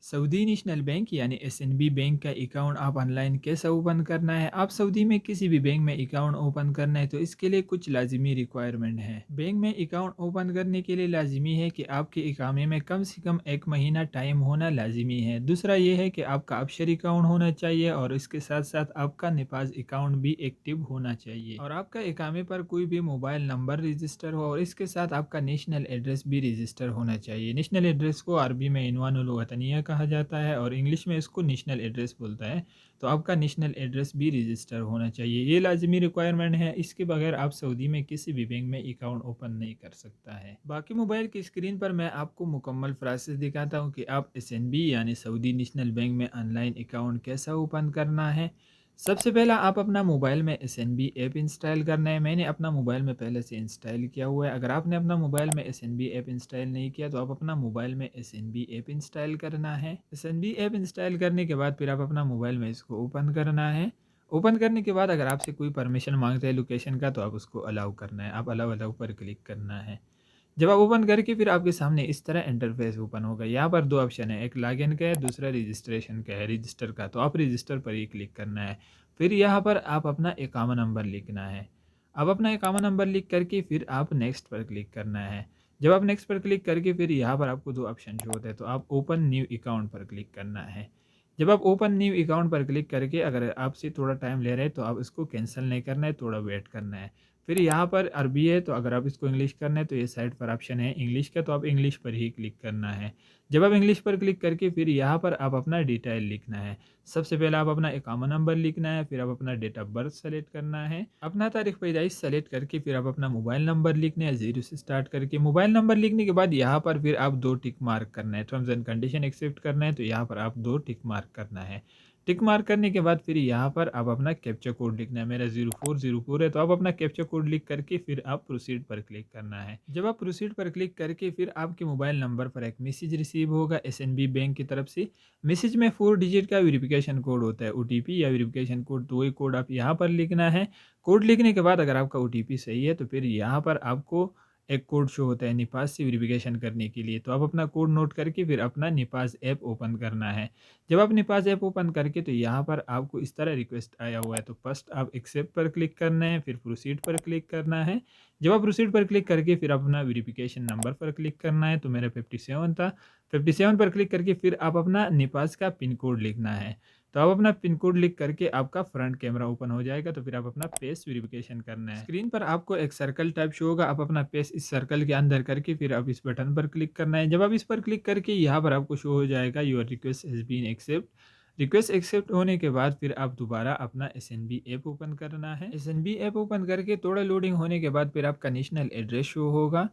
Saudi national bank यानी SNB bank का account आप ऑनलाइन कैसे ओपन करना है। आप सऊदी में किसी भी बैंक में अकाउंट ओपन करना है तो इसके लिए कुछ लाजिमी रिक्वायरमेंट है। बैंक में अकाउंट ओपन करने के लिए लाजिमी है कि आपके इकामे में कम से कम 1 महीना टाइम होना लाजिमी है। दूसरा ये है कि आपका ऑफशोर अकाउंट होना चाहिए और इसके साथ साथ आपका निपाज अकाउंट भी एक्टिव होना चाहिए और आपका इकामे पर कोई भी मोबाइल नंबर रजिस्टर हो और इसके साथ आपका नेशनल एड्रेस भी रजिस्टर होना चाहिए। नेशनल एड्रेस को अरबी में इनवानुल वतनिया कहा जाता है और इंग्लिश में इसको नेशनल एड्रेस बोलता है। तो आपका नेशनल एड्रेस भी रजिस्टर होना चाहिए। ये लाजमी रिक्वायरमेंट है, इसके बगैर आप सऊदी में किसी भी बैंक में अकाउंट ओपन नहीं कर सकता है। बाकी मोबाइल की स्क्रीन पर मैं आपको मुकम्मल प्रोसेस दिखाता हूँ कि आप एसएनबी यानी सऊदी नेशनल बैंक में ऑनलाइन अकाउंट कैसा ओपन करना है। सबसे पहला आप अपना मोबाइल में एसएनबी ऐप इंस्टॉल करना है। मैंने अपना मोबाइल में पहले से इंस्टॉल किया हुआ है। अगर आपने अपना मोबाइल में एसएनबी ऐप इंस्टॉल नहीं किया तो आप अपना मोबाइल में एसएनबी ऐप इंस्टॉल करना है। एसएनबी ऐप इंस्टॉल करने के बाद फिर आप अपना मोबाइल में इसको ओपन करना है। ओपन करने के बाद अगर आपसे कोई परमिशन मांगता है लोकेशन का तो आप उसको अलाउ करना है। आप अलाउ अलाउ पर क्लिक करना है। जब आप ओपन करके फिर आपके सामने इस तरह इंटरफेस ओपन होगा। यहाँ पर दो ऑप्शन है, एक लॉगिन का है, दूसरा रजिस्ट्रेशन का है, रजिस्टर का। तो आप रजिस्टर पर ही क्लिक करना है। फिर यहाँ पर आप अपना इकामा नंबर लिखना है। अब अपना इकामा नंबर लिख करके फिर आप नेक्स्ट पर क्लिक करना है। जब आप नेक्स्ट पर क्लिक करके फिर यहाँ पर आपको दो ऑप्शन शो होते हैं, तो आप ओपन न्यू अकाउंट पर क्लिक करना है। जब आप ओपन न्यू अकाउंट पर क्लिक करके अगर आपसे थोड़ा टाइम ले रहे हैं तो आप इसको कैंसिल नहीं करना है, थोड़ा वेट करना है। फिर यहाँ पर अरबी है तो अगर आप इसको इंग्लिश करना है तो ये साइड पर ऑप्शन है इंग्लिश का, तो आप इंग्लिश पर ही क्लिक करना है। जब आप इंग्लिश पर क्लिक करके फिर यहाँ पर आप अपना डिटेल लिखना है। सबसे पहले आप अपना इकामा नंबर लिखना है, फिर आप अपना डेट ऑफ बर्थ सेलेक्ट करना है, अपना तारीख पैदाइश सेलेक्ट करके फिर आप अपना मोबाइल नंबर लिखना है 0 से स्टार्ट करके। मोबाइल नंबर लिखने के बाद यहाँ पर फिर आप दो टिक मार्क करना है, टर्म्स एंड कंडीशन एक्सेप्ट करना है, तो यहाँ पर आप दो टिक मार्क करना है। टिक मार्क करने के बाद फिर यहाँ पर आप अपना कैप्चा कोड लिखना है। मेरा 0404 है तो आप अपना कैप्चा कोड लिख करके फिर आप प्रोसीड पर क्लिक करना है। जब आप प्रोसीड पर क्लिक करके फिर आपके मोबाइल नंबर पर एक मैसेज रिसीव होगा एसएनबी बैंक की तरफ से। मैसेज में 4 डिजिट का वेरिफिकेशन कोड होता है, ओटीपी या वेरिफिकेशन कोड, तो वही कोड आप यहाँ पर लिखना है। कोड लिखने के बाद अगर आपका ओटीपी सही है तो फिर यहाँ पर आपको एक कोड शो होता है निपास से वेरिफिकेशन करने के लिए, तो आप अपना कोड नोट करके फिर अपना निपास ऐप ओपन करना है। जब आप निपास ऐप ओपन करके तो यहाँ पर आपको इस तरह रिक्वेस्ट आया हुआ है, तो फर्स्ट आप एक्सेप्ट पर क्लिक करना है, फिर प्रोसीड पर क्लिक करना है। जब आप प्रोसीड पर क्लिक करके फिर अपना वेरिफिकेशन नंबर पर क्लिक करना है, तो मेरा 57 था। 57 पर क्लिक करके फिर आप अपना निपास का पिन कोड लिखना है। तो आप अपना पिन कोड लिख करके आपका फ्रंट कैमरा ओपन हो जाएगा, तो फिर आप अपना फेस वेरिफिकेशन करना है। स्क्रीन पर आपको एक सर्कल टाइप शो होगा, आप अपना फेस इस सर्कल के अंदर करके फिर आप इस बटन पर क्लिक करना है। जब आप इस पर क्लिक करके यहाँ पर आपको शो हो जाएगा your request has been accept. Request accept होने के बाद फिर आप दोबारा अपना एसएनबी ऐप ओपन करना है। एसएनबी ऐप ओपन करके थोड़ा लोडिंग होने के बाद फिर आपका नेशनल एड्रेस शो होगा,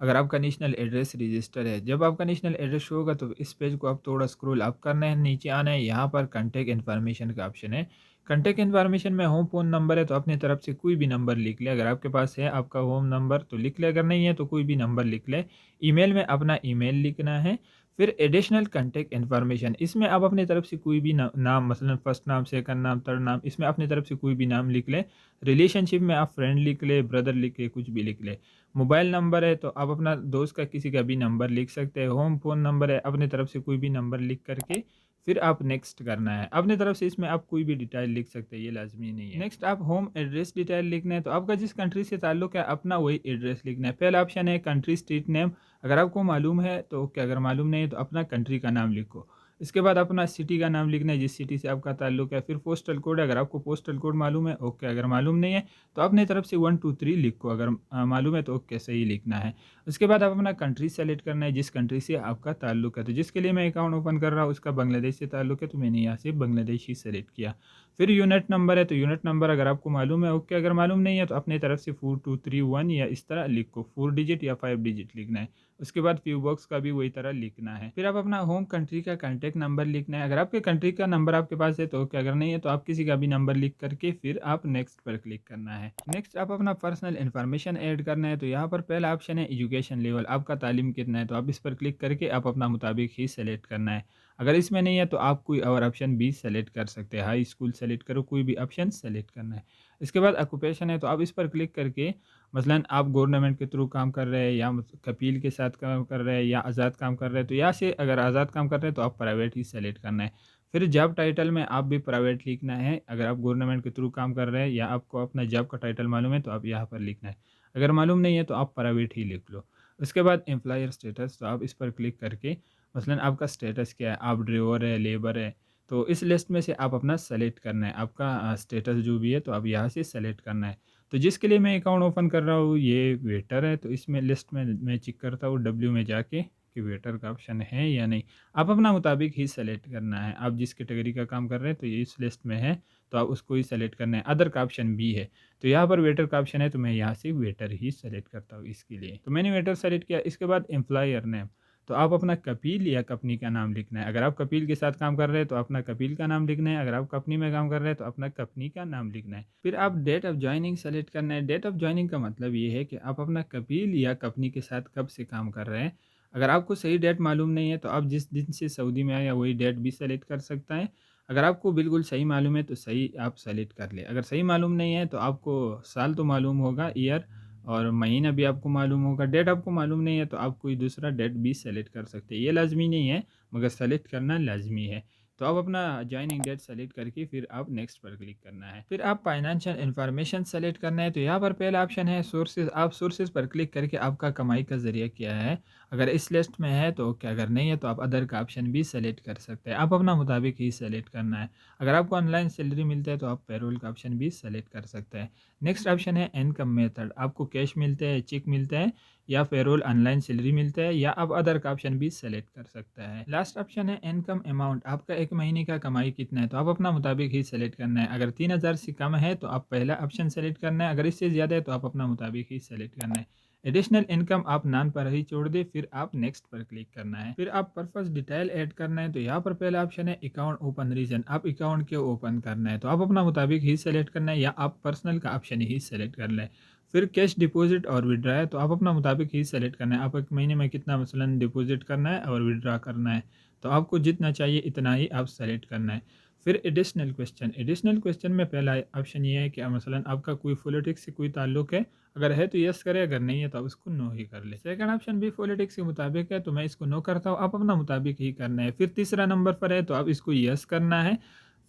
अगर आपका नेशनल एड्रेस रजिस्टर है। जब आपका नेशनल एड्रेस शो होगा तो इस पेज को आप थोड़ा स्क्रॉल अप करना है, नीचे आना है, यहाँ पर कॉन्टैक्ट इन्फॉर्मेशन का ऑप्शन है। कॉन्टैक्ट इन्फॉर्मेशन में होम फ़ोन नंबर है तो अपनी तरफ से कोई भी नंबर लिख ले, अगर आपके पास है आपका होम नंबर तो लिख ले, अगर नहीं है तो कोई भी नंबर लिख ले। ईमेल में अपना ईमेल लिखना है। फिर एडिशनल कॉन्टैक्ट इन्फॉर्मेशन, इसमें आप अपनी तरफ से कोई भी नाम मसलन फर्स्ट नाम, सेकंड नाम, थर्ड नाम, इसमें अपनी तरफ से कोई भी नाम लिख ले। रिलेशनशिप में आप फ्रेंड लिख ले, ब्रदर लिख ले, कुछ भी लिख ले। मोबाइल नंबर है तो आप अपना दोस्त का किसी का भी नंबर लिख सकते हैं। होम फ़ोन नंबर है, अपनी तरफ से कोई भी नंबर लिख करके फिर आप नेक्स्ट करना है। अपनी तरफ से इसमें आप कोई भी डिटेल लिख सकते हैं, ये लाजमी नहीं है। नेक्स्ट आप होम एड्रेस डिटेल लिखना है, तो आपका जिस कंट्री से ताल्लुक है अपना वही एड्रेस लिखना है। पहला ऑप्शन है कंट्री स्ट्रीट नेम, अगर आपको मालूम है तो ओके, अगर मालूम नहीं है तो अपना कंट्री का नाम लिखो। इसके बाद अपना सिटी का नाम लिखना है, जिस सिटी से आपका ताल्लुक है। फिर पोस्टल कोड, अगर आपको पोस्टल कोड मालूम है ओके, अगर मालूम नहीं है तो अपनी तरफ से 1 2 3 लिखो, अगर मालूम है तो ओके सही लिखना है। उसके बाद आप अपना कंट्री सेलेक्ट करना है, जिस कंट्री से आपका ताल्लुक है। तो जिसके लिए मैं अकाउंट ओपन कर रहा हूँ उसका बांग्लादेश से ताल्लुक है, तो मैंने यहाँ से बांग्लादेश ही सेलेक्ट किया। फिर यूनिट नंबर है तो यूनिट नंबर अगर आपको मालूम है ओके, अगर मालूम नहीं है तो अपनी तरफ से 4231 या इस तरह लिखो, 4 डिजिट या 5 डिजिट लिखना है। उसके बाद फ्यू बॉक्स का भी वही तरह लिखना है। फिर आप अपना होम कंट्री का कॉन्टैक्ट नंबर लिखना है, अगर आपके कंट्री का नंबर आपके पास है तो ओके, अगर नहीं है तो आप किसी का भी नंबर लिख करके फिर आप नेक्स्ट पर क्लिक करना है। नेक्स्ट आप अपना पर्सनल इन्फॉर्मेशन ऐड करना है, तो यहाँ पर पहला ऑप्शन है एजुकेशन लेवल, आपका तालीम कितना है, तो आप इस पर क्लिक करके आप अपना मुताबिक ही सेलेक्ट करना है। अगर इसमें नहीं है तो आप कोई और ऑप्शन भी सेलेक्ट कर सकते हैं, हाई स्कूल सेलेक्ट करो, कोई भी ऑप्शन सेलेक्ट करना है। इसके बाद ऑक्यूपेशन है, तो आप इस पर क्लिक करके मसलन आप गवर्नमेंट के थ्रू काम कर रहे हैं या कफ़ील के साथ काम कर रहे हैं या आज़ाद काम कर रहे हैं, तो यहाँ से अगर आज़ाद काम कर रहे हैं तो आप प्राइवेट ही सेलेक्ट करना है। फिर जॉब टाइटल में आप भी प्राइवेट लिखना है, अगर आप गवर्नमेंट के थ्रू काम कर रहे हैं या आपको अपना जॉब का टाइटल मालूम है तो आप यहाँ पर लिखना है। अगर मालूम नहीं है तो आप प्राइवेट ही लिख लो। उसके बाद एम्प्लॉयर स्टेटस, तो आप इस पर क्लिक करके मसलन आपका स्टेटस क्या है, आप ड्राइवर है, लेबर है, तो इस लिस्ट में से आप अपना सेलेक्ट करना है, आपका स्टेटस जो भी है तो आप यहाँ से सेलेक्ट करना है। तो जिसके लिए मैं अकाउंट ओपन कर रहा हूँ ये वेटर है, तो इसमें लिस्ट में मैं चेक करता हूँ डब्ल्यू में जाके कि वेटर का ऑप्शन है या नहीं। आप अपना मुताबिक ही सेलेक्ट करना है, आप जिस कैटेगरी का काम कर रहे हैं तो ये इस लिस्ट में है तो आप उसको ही सेलेक्ट करना है। अदर का ऑप्शन भी है, तो यहाँ पर वेटर का ऑप्शन है तो मैं यहाँ से वेटर ही सेलेक्ट करता हूँ इसके लिए। तो मैंने वेटर सेलेक्ट किया। इसके बाद एम्प्लॉयर नेम, तो आप अपना कपिल या कंपनी का नाम लिखना है। अगर आप कपिल के साथ काम कर रहे हैं तो अपना कपिल का नाम लिखना है, अगर आप कंपनी में काम कर रहे हैं तो अपना कंपनी का नाम लिखना है। फिर आप डेट ऑफ जॉइनिंग सेलेक्ट करना है। डेट ऑफ जॉइनिंग का मतलब ये है कि आप अपना कपिल या कंपनी के साथ कब से काम कर रहे हैं। अगर आपको सही डेट मालूम नहीं है तो आप जिस दिन से सऊदी में आए या वही डेट भी सेलेक्ट कर सकता है। अगर आपको बिल्कुल सही मालूम है तो सही आप सेलेक्ट कर ले। अगर सही मालूम नहीं है तो आपको साल तो मालूम होगा, ईयर और महीना भी आपको मालूम होगा। डेट आपको मालूम नहीं है तो आप कोई दूसरा डेट भी सेलेक्ट कर सकते हैं। ये लाज़मी नहीं है मगर सेलेक्ट करना लाज़मी है। तो आप अपना जॉइनिंग डेट सेलेक्ट करके फिर आप नेक्स्ट पर क्लिक करना है। फिर आप फाइनेंशियल इन्फॉर्मेशन सेलेक्ट करना है, तो यहाँ पर पहला ऑप्शन है सोर्सेज। आप सोर्सेज पर क्लिक करके आपका कमाई का ज़रिया क्या है, अगर इस लिस्ट में है तो ओके, अगर नहीं है तो आप अदर का ऑप्शन भी सेलेक्ट कर सकते हैं। आप अपना मुताबिक ही सेलेक्ट करना है। अगर आपको ऑनलाइन सैलरी मिलता है तो आप पेरोल का ऑप्शन भी सेलेक्ट कर सकते हैं। नेक्स्ट ऑप्शन है इनकम मेथड, आपको कैश मिलता है, चेक मिलता है या पेरोल ऑनलाइन सैलरी मिलता है या आप अदर का ऑप्शन भी सेलेक्ट कर सकता है। लास्ट ऑप्शन है इनकम अमाउंट, आपका एक महीने का कमाई कितना है, तो आप अपना मुताबिक ही सेलेक्ट करना है। अगर 3000 से कम है तो आप पहला ऑप्शन सेलेक्ट करना है, अगर इससे ज़्यादा है तो आप अपना मुताबिक ही सेलेक्ट करना है। एडिशनल इनकम आप नान पर ही छोड़ दे, फिर आप नेक्स्ट पर क्लिक करना है। फिर आप पर्पस डिटेल ऐड करना है, तो यहाँ पर पहला ऑप्शन है अकाउंट ओपन रीजन, आप अकाउंट क्यों ओपन करना है, तो आप अपना मुताबिक ही सेलेक्ट करना है या आप पर्सनल का ऑप्शन ही सेलेक्ट कर लें। फिर कैश डिपॉजिट और विड्रा है, तो आप अपना मुताबिक ही सेलेक्ट करना है, आप एक महीने में कितना मसलन डिपॉजिट करना है और विड्रा करना है, तो आपको जितना चाहिए इतना ही आप सेलेक्ट करना है। फिर एडिशनल क्वेश्चन, एडिशनल क्वेश्चन में पहला ऑप्शन ये है कि मसलन आपका कोई पॉलिटिक्स से कोई ताल्लुक है, अगर है तो यस करें, अगर नहीं है तो आप इसको नो ही कर ले। सेकंड ऑप्शन भी पॉलिटिक्स के मुताबिक है तो मैं इसको नो करता हूँ, आप अपना मुताबिक ही करना है। फिर तीसरा नंबर पर है तो आप इसको यस करना है।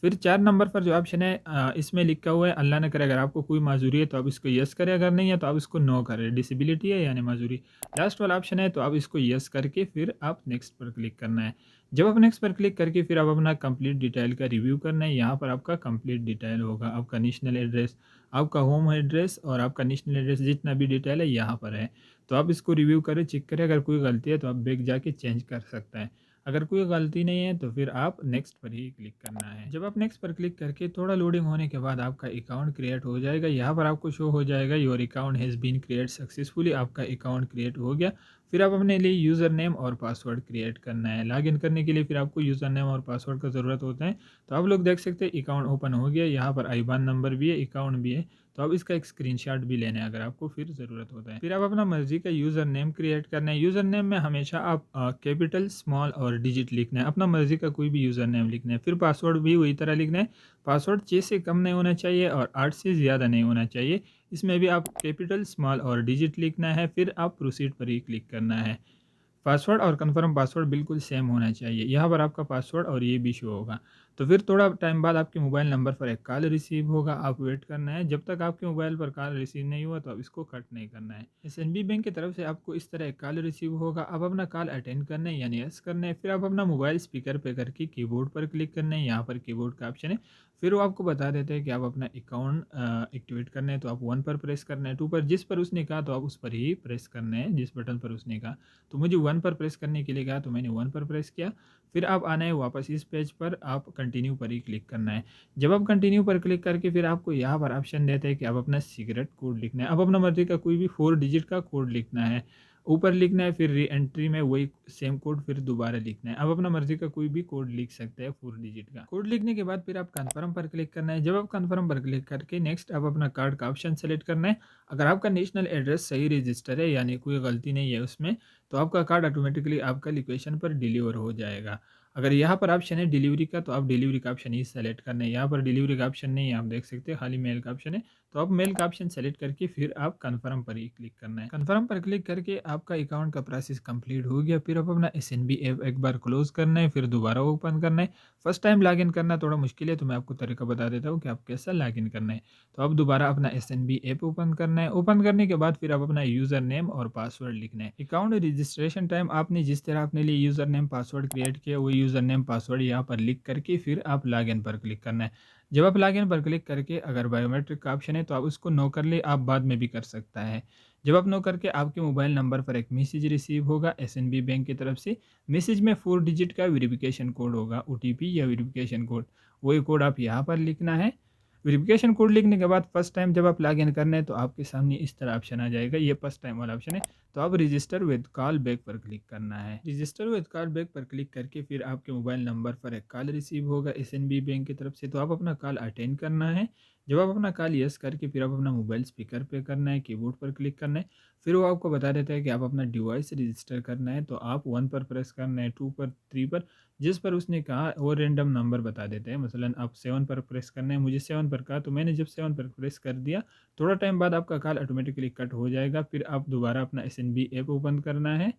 फिर 4 नंबर पर जो ऑप्शन है इसमें लिखा हुआ है अल्लाह ना करे अगर आपको कोई माजूरी है तो आप इसको यस करें, अगर नहीं है तो आप इसको नो करें, डिसेबिलिटी है यानी माजूरी। लास्ट वाला ऑप्शन है तो आप इसको यस करके फिर आप नेक्स्ट पर क्लिक करना है। जब आप नेक्स्ट पर क्लिक करके फिर आप अपना कंप्लीट डिटेल का रिव्यू करना है, यहाँ पर आपका कंप्लीट डिटेल होगा, आपका नेशनल एड्रेस, आपका होम एड्रेस और आपका नेशनल एड्रेस जितना भी डिटेल है यहाँ पर है। तो आप इसको रिव्यू करें, चेक करें, अगर कोई गलती है तो आप बैक जाके चेंज कर सकते हैं। अगर कोई गलती नहीं है तो फिर आप नेक्स्ट पर ही क्लिक करना है। जब आप नेक्स्ट पर क्लिक करके थोड़ा लोडिंग होने के बाद आपका अकाउंट क्रिएट हो जाएगा, यहाँ पर आपको शो हो जाएगा your account has been create successfully, आपका अकाउंट क्रिएट हो गया। फिर आप अपने लिए यूज़र नेम और पासवर्ड क्रिएट करना है। लॉगिन करने के लिए फिर आपको यूज़र नेम और पासवर्ड का ज़रूरत होता है। तो आप लोग देख सकते हैं अकाउंट ओपन हो गया, यहाँ पर आईबान नंबर भी है, अकाउंट भी है, तो आप इसका एक स्क्रीनशॉट भी लेना है अगर आपको फिर ज़रूरत होता है। फिर आप अपना मर्ज़ी का यूज़र नेम क्रिएट करना है। यूज़र नेम में हमेशा आप कैपिटल, स्मॉल और डिजिट लिखना है, अपना मर्ज़ी का कोई भी यूज़र नेम लिखना है। फिर पासवर्ड भी वही तरह लिखना है। पासवर्ड 6 से कम नहीं होना चाहिए और 8 से ज़्यादा नहीं होना चाहिए। इसमें भी आप कैपिटल, स्मॉल और डिजिट लिखना है। फिर आप प्रोसीड पर ही क्लिक करना है। पासवर्ड और कन्फर्म पासवर्ड बिल्कुल सेम होना चाहिए। यहाँ पर आपका पासवर्ड और ये भी शो होगा। तो फिर थोड़ा टाइम बाद आपके मोबाइल नंबर पर एक कॉल रिसीव होगा, आप वेट करना है। जब तक आपके मोबाइल पर कॉल रिसीव नहीं हुआ तो आप इसको कट नहीं करना है। एसएनबी बैंक की तरफ से आपको इस तरह एक कॉल रिसीव होगा, आप अपना कॉल अटेंड करना है यानी यस करना है। फिर आप अपना मोबाइल स्पीकर पे करके कीबोर्ड पर क्लिक करना है, यहाँ पर कीबोर्ड का ऑप्शन है। फिर वो आपको बता देते हैं कि आप अपना अकाउंट एक्टिवेट करना है, तो आप 1 पर प्रेस करना है, 2 पर, जिस पर उसने कहा तो आप उस पर ही प्रेस करना है, जिस बटन पर उसने कहा। तो मुझे 1 पर प्रेस करने के लिए कहा तो मैंने 1 पर प्रेस किया। फिर आप आना है वापस इस पेज पर, आप कंटिन्यू पर ही क्लिक करना है। जब आप कंटिन्यू पर क्लिक करके फिर आपको यहाँ पर ऑप्शन देते हैं कि आप अपना सीक्रेट कोड लिखना है। आप अपना मर्जी का कोई भी 4 डिजिट का कोड लिखना है, ऊपर लिखना है, फिर री एंट्री में वही सेम कोड फिर दोबारा लिखना है। आप अपना मर्जी का कोई भी कोड लिख सकते हैं 4 डिजिट का। कोड लिखने के बाद फिर आप कन्फर्म पर क्लिक करना है। जब आप कन्फर्म पर क्लिक करके नेक्स्ट आप अपना कार्ड का ऑप्शन सेलेक्ट करना है। अगर आपका नेशनल एड्रेस सही रजिस्टर है यानी कोई गलती नहीं है उसमें, तो आपका कार्ड ऑटोमेटिकली आपका लोकेशन पर डिलीवर हो जाएगा। अगर यहाँ पर ऑप्शन है डिलीवरी का तो आप डिलीवरी का ऑप्शन ही सेलेक्ट करना है। यहाँ पर डिलीवरी का ऑप्शन नहीं है, आप देख सकते हैं खाली मेल का ऑप्शन है, तो अब मेल का ऑप्शन सेलेक्ट करके फिर आप कन्फर्म पर ही क्लिक करना है। कन्फर्म पर क्लिक करके आपका अकाउंट का प्रोसेस कंप्लीट हो गया। फिर आप अपना एसएनबी ऐप एक बार क्लोज करना है, फिर दोबारा ओपन करना है। फर्स्ट टाइम लॉगिन करना थोड़ा मुश्किल है, तो मैं आपको तरीका बता देता हूँ कि आप कैसा लॉगिन करना है। तो अब दोबारा अपना एसएनबी ऐप ओपन करना है। ओपन करने के बाद फिर आप अपना यूज़र नेम और पासवर्ड लिखना है। अकाउंट रजिस्ट्रेशन टाइम आपने जिस तरह अपने लिए यूज़र नेम पासवर्ड क्रिएट किया, वो यूज़र नेम पासवर्ड यहाँ पर लिख करके फिर आप लॉगिन पर क्लिक करना है। जब आप लॉगिन पर क्लिक करके अगर बायोमेट्रिक का ऑप्शन है तो आप उसको नो कर ले, आप बाद में भी कर सकता है। जब आप नो करके आपके मोबाइल नंबर पर एक मैसेज रिसीव होगा एसएनबी बैंक की तरफ से। मैसेज में 4 डिजिट का वेरिफिकेशन कोड होगा, ओटीपी या वेरिफिकेशन कोड। वही कोड आप यहाँ पर लिखना है। वेरिफिकेशन कोड लिखने के बाद फर्स्ट टाइम जब आप लॉगिन करना है तो आपके सामने इस तरह ऑप्शन आ जाएगा, ये फर्स्ट टाइम वाला ऑप्शन है। तो अब रजिस्टर विद कॉल बैक पर क्लिक करना है। रजिस्टर विद कॉल बैक पर क्लिक करके फिर आपके मोबाइल नंबर पर एक कॉल रिसीव होगा एसएनबी बैंक की तरफ से, तो आप अपना कॉल अटेंड करना है। जब आप अपना कॉल यस करके फिर आप अपना मोबाइल स्पीकर पे करना है, कीबोर्ड पर क्लिक करना है। फिर वो आपको बता देता है कि आप अपना डिवाइस रजिस्टर करना है, तो आप 1 पर प्रेस करना है, 2 पर, 3 पर, जिस पर उसने कहा वो रैंडम नंबर बता देते हैं। मसलन आप 7 पर प्रेस करना है, मुझे 7 पर कहा तो मैंने जब 7 पर प्रेस कर दिया, थोड़ा टाइम बाद आपका कॉल ऑटोमेटिकली कट हो जाएगा। फिर आप दोबारा अपना एसएनबी ऐप ओपन करना है।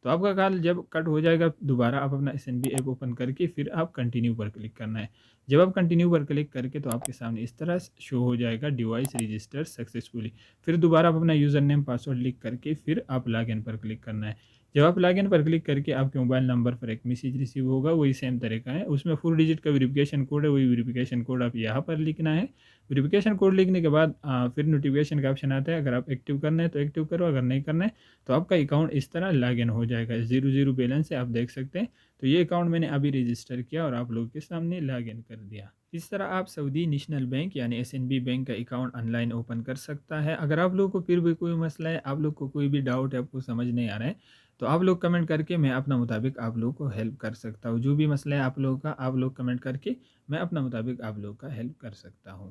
तो आपका कॉल जब कट हो जाएगा दोबारा आप अपना एसएनबी ऐप ओपन करके फिर आप कंटिन्यू पर क्लिक करना है। जब आप कंटिन्यू पर क्लिक करके तो आपके सामने इस तरह शो हो जाएगा डिवाइस रजिस्टर सक्सेसफुली। फिर दोबारा आप अपना यूज़र नेम पासवर्ड लिख करके फिर आप लॉगिन पर क्लिक करना है। जब आप लॉगिन पर क्लिक करके आपके मोबाइल नंबर पर एक मैसेज रिसीव होगा, वही सेम तरीका है, उसमें 4 डिजिट का वेरिफिकेशन कोड है, वही वेरिफिकेशन कोड आप यहाँ पर लिखना है। वेरिफिकेशन कोड लिखने के बाद फिर नोटिफिकेशन का ऑप्शन आता है, अगर आप एक्टिव करना है तो एक्टिव करो, अगर नहीं करना है तो आपका अकाउंट इस तरह लॉगिन हो जाएगा। 0 बैलेंस है, आप देख सकते हैं। तो ये अकाउंट मैंने अभी रजिस्टर किया और आप लोगों के सामने लॉगिन कर दिया। इस तरह आप सऊदी नेशनल बैंक यानी एसएनबी बैंक का अकाउंट ऑनलाइन ओपन कर सकता है। अगर आप लोगों को फिर भी कोई मसला है, आप लोग को कोई भी डाउट है, आपको समझ नहीं आ रहा है, तो आप लोग कमेंट करके मैं अपना मुताबिक आप लोगों को हेल्प कर सकता हूँ। जो भी मसला है आप लोगों का, आप लोग कमेंट करके मैं अपना मुताबिक आप लोगों का हेल्प कर सकता हूँ।